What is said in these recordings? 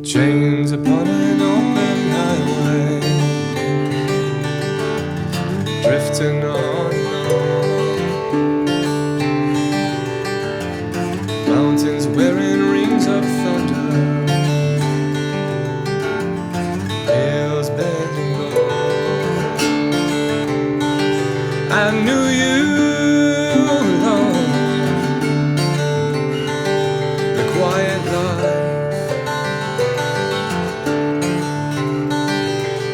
Chains upon an open highway, drifting on and on. Mountains wearing rings of thunder, hills bending low. I knew you alone, the quiet life.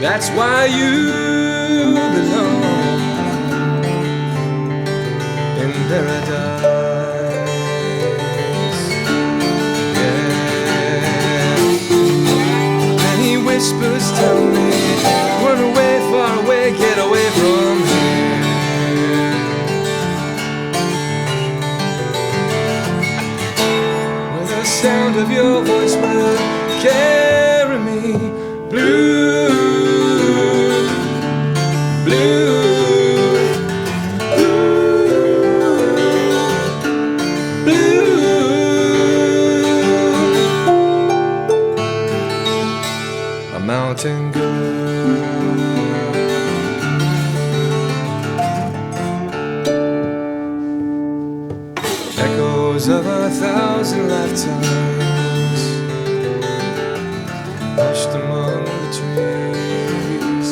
That's why you belong in paradise. Yeah. Many whispers tell me, run away, far away, get away from here. Where the sound of your voice will carry me blue. Mountain girl, echoes of 1,000 lifetimes hushed among the trees,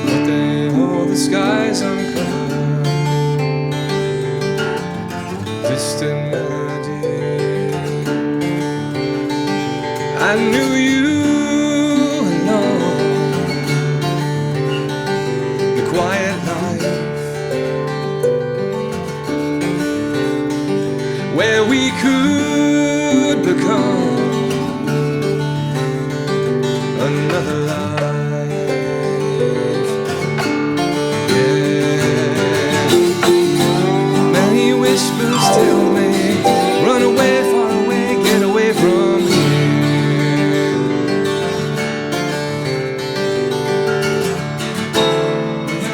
but they hold the skies uncovered, distant melody. I knew you alone, the quiet life, where we could become another life. Yeah. Many whispers tell me, run away, far away, get away from here.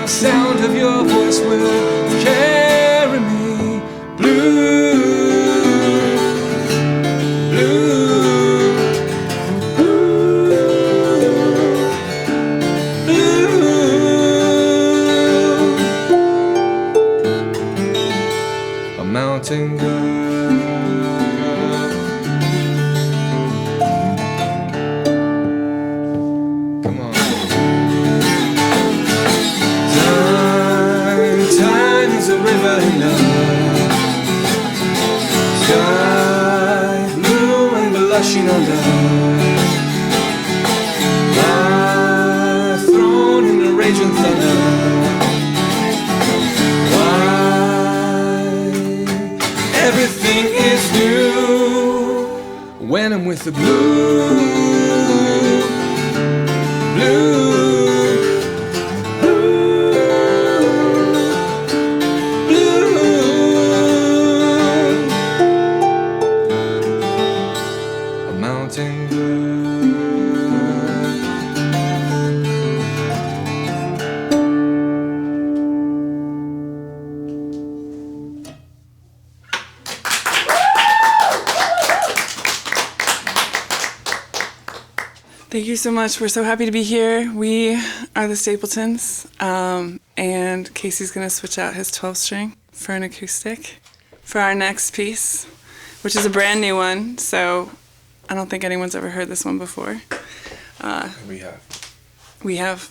Sound of your voice will carry me blue, blue, blue, blue. A mountain girl. Sky blue and blushing under, life thrown in a raging thunder. Why everything is new when I'm with the blue, blue. Thank you so much. We're so happy to be here. We are the Stapletons, and Casey's going to switch out his 12-string for an acoustic for our next piece, which is a brand new one, so I don't think anyone's ever heard this one before. We have. We have.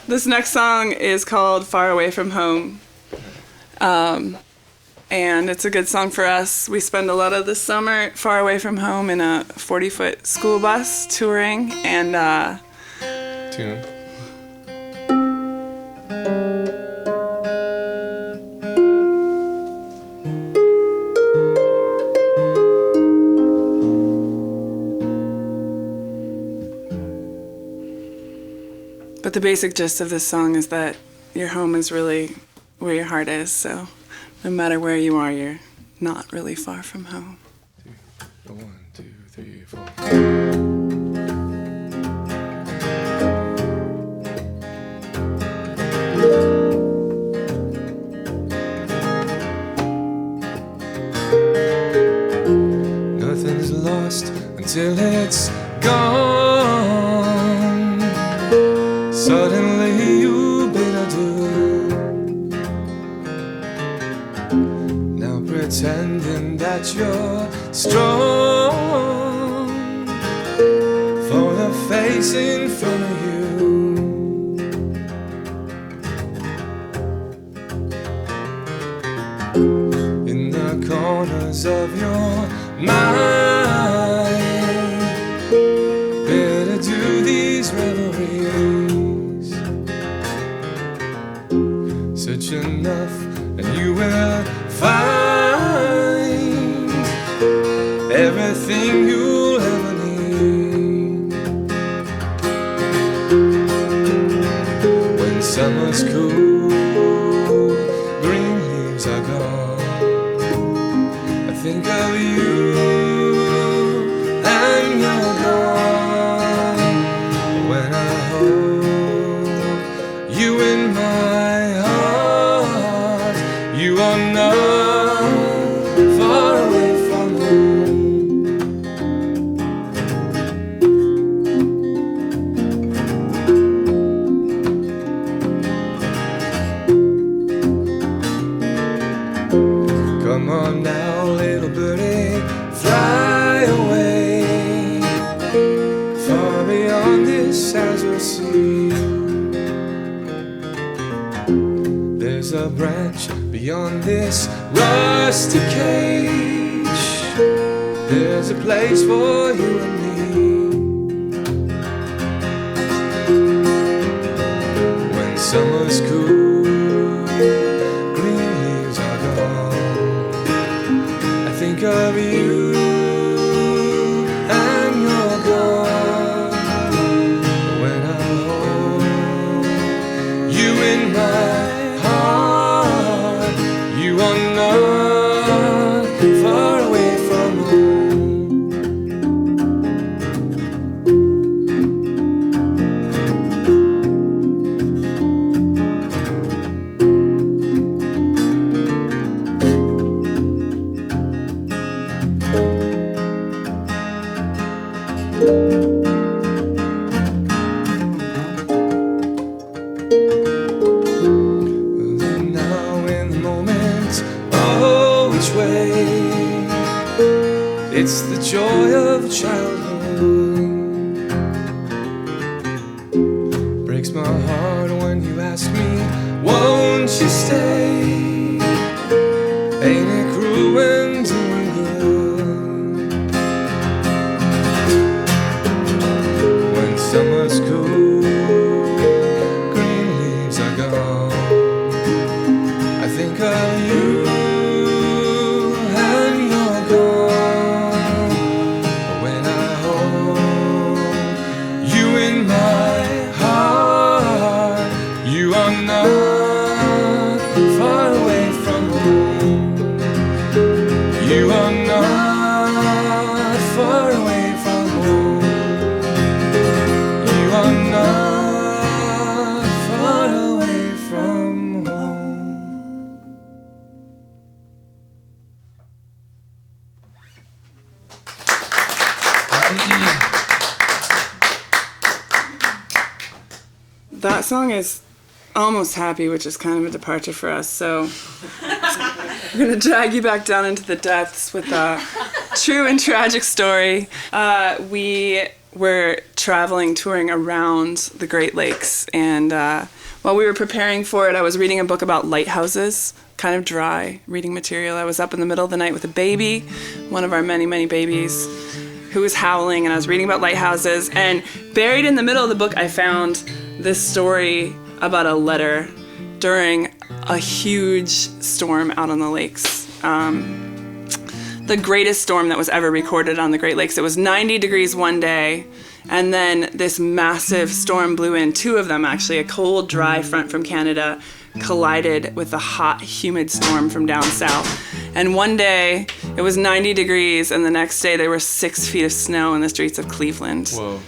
This next song is called Far Away From Home. And it's a good song for us. We spend a lot of the summer far away from home in a 40-foot school bus touring, and Tune. but the basic gist of this song is that your home is really where your heart is. So no matter where you are, you're not really far from home. 1, 2, 3, 4. Nothing's lost until it's gone. Suddenly you bid adieu. Now pretending that you're strong for the face in front of you. In the corners of your mind, better do these reveries. Search enough and you will find everything you'll ever need. When summer's cool, green leaves are gone, I think of you and you're gone. When I hold you in my heart, you are not far away from home. Come on now, little birdie, fly away, far beyond this azure sea. There's a branch beyond this rusty cage. There's a place for you and me. When summer's cool, green leaves are gone, I think of you and you're gone. When I hold you in my heart, you are not far away from home. Now in the moment, oh, which way? It's the joy of childhood. Breaks my heart when you ask me, won't you stay? Ain't it cruel when doing good? When summer's cool, green leaves are gone, I think of you and you're gone. When I hold you in my heart, you are not far away from home. You are not far away from home. You are not far away from home. That song is almost happy, which is kind of a departure for us. So we're going to drag you back down into the depths with a true and tragic story. We were touring around the Great Lakes, and while we were preparing for it, I was reading a book about lighthouses, kind of dry reading material. I was up in the middle of the night with a baby, one of our many, many babies, who was howling, and I was reading about lighthouses, and buried in the middle of the book, I found this story about a letter during a huge storm out on the lakes. the greatest storm that was ever recorded on the Great Lakes. It was 90 degrees one day, and then this massive storm blew in, 2 of them actually. A cold, dry front from Canada collided with a hot, humid storm from down south. And one day, it was 90 degrees, and the next day there were 6 feet of snow in the streets of Cleveland. Whoa.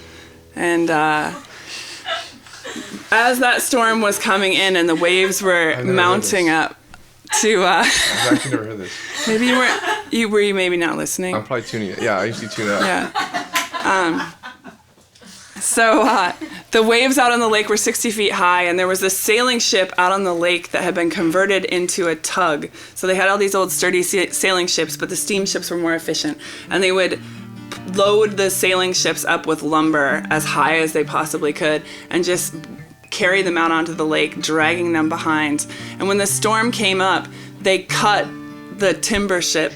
And as that storm was coming in and the waves were mounting up to... I've actually never heard this. Maybe you weren't... Were you maybe not listening? I'm probably tuning it. Yeah, I usually tune out. Yeah. So the waves out on the lake were 60 feet high, and there was a sailing ship out on the lake that had been converted into a tug. So they had all these old sturdy sailing ships, but the steamships were more efficient. And they would load the sailing ships up with lumber as high as they possibly could and just carry them out onto the lake, dragging them behind. And when the storm came up, they cut the timber ship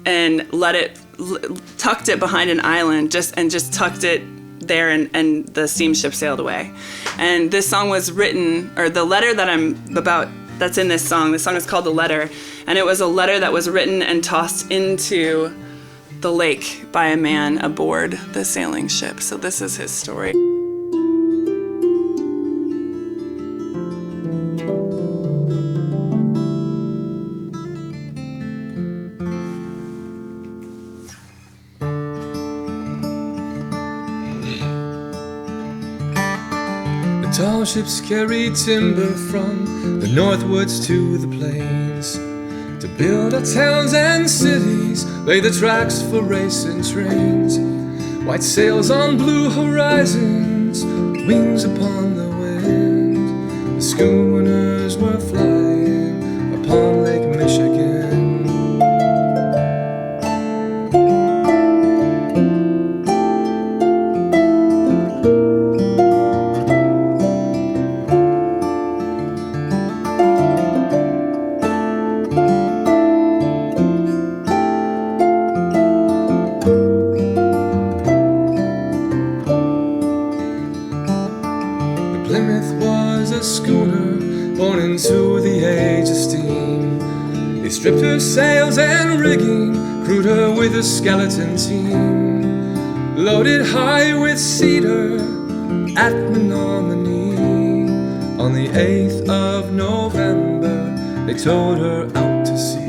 and tucked it behind an island, just tucked it there, and the steamship sailed away. And this song was written, or the letter that's in this song is called The Letter, and it was a letter that was written and tossed into the lake by a man aboard the sailing ship. So this is his story. Tall ships carry timber from the northwoods to the plains to build our towns and cities, lay the tracks for racing trains. White sails on blue horizons, wings upon the wind. The schooners were flying upon Lake Michigan. Into the age of steam, they stripped her sails and rigging, crewed her with a skeleton team, loaded high with cedar at Menominee. On the 8th of November, they towed her out to sea.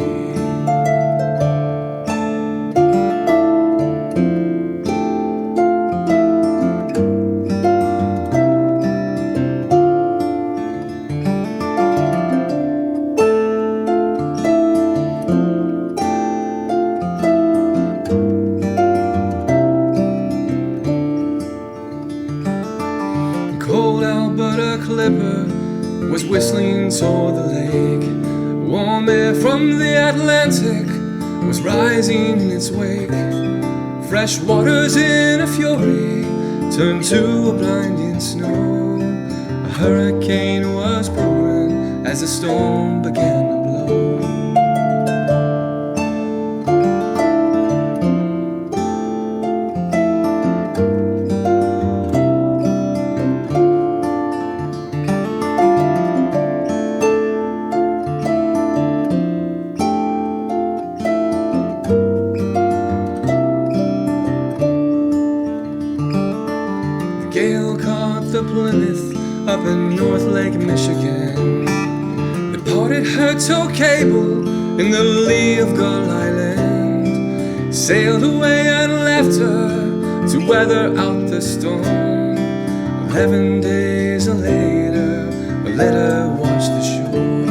Was whistling toward the lake. Warm air from the Atlantic was rising in its wake. Fresh waters in a fury turned to a blinding snow. A hurricane was brewing as the storm began to blow. Up in North Lake, Michigan, they parted her tow cable in the lee of Gull Island, sailed away and left her to weather out the storm. 11 days later, a letter washed the shore.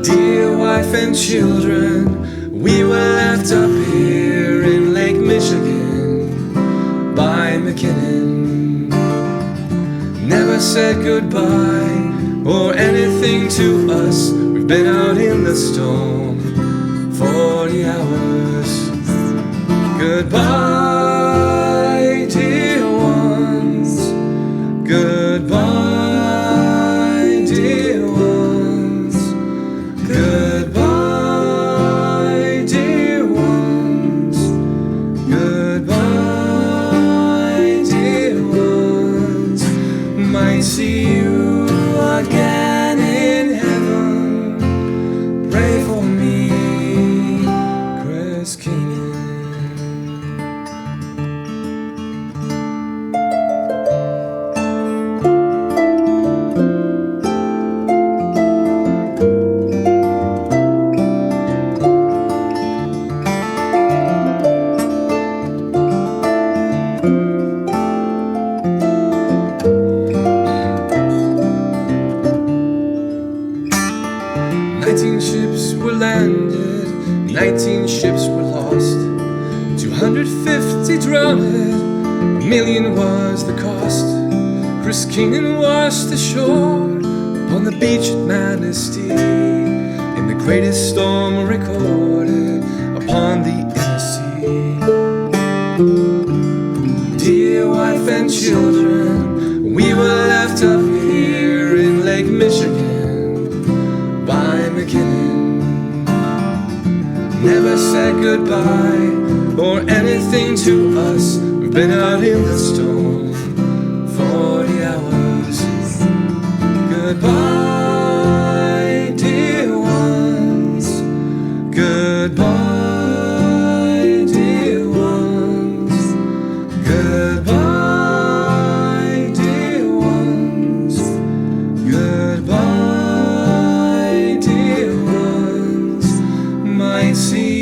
Dear wife and children, we were left up here in Lake Michigan by McKinnon. Never said goodbye or anything to us. We've been out in the storm 40 hours. Goodbye, dear ones. Goodbye, dear ones. Goodbye, dear ones. Goodbye, dear ones. Might see you again in heaven. Pray for me. drowned, a million was the cost. Chris King washed ashore upon the beach at Manistee, in the greatest storm recorded upon the inner sea. Dear wife and children, we were left up here in Lake Michigan by McKinnon. Never said goodbye or anything to us. We've been out in the storm 40 hours. Goodbye, dear ones. Goodbye, dear ones. Goodbye, dear ones. Goodbye, dear ones. Might see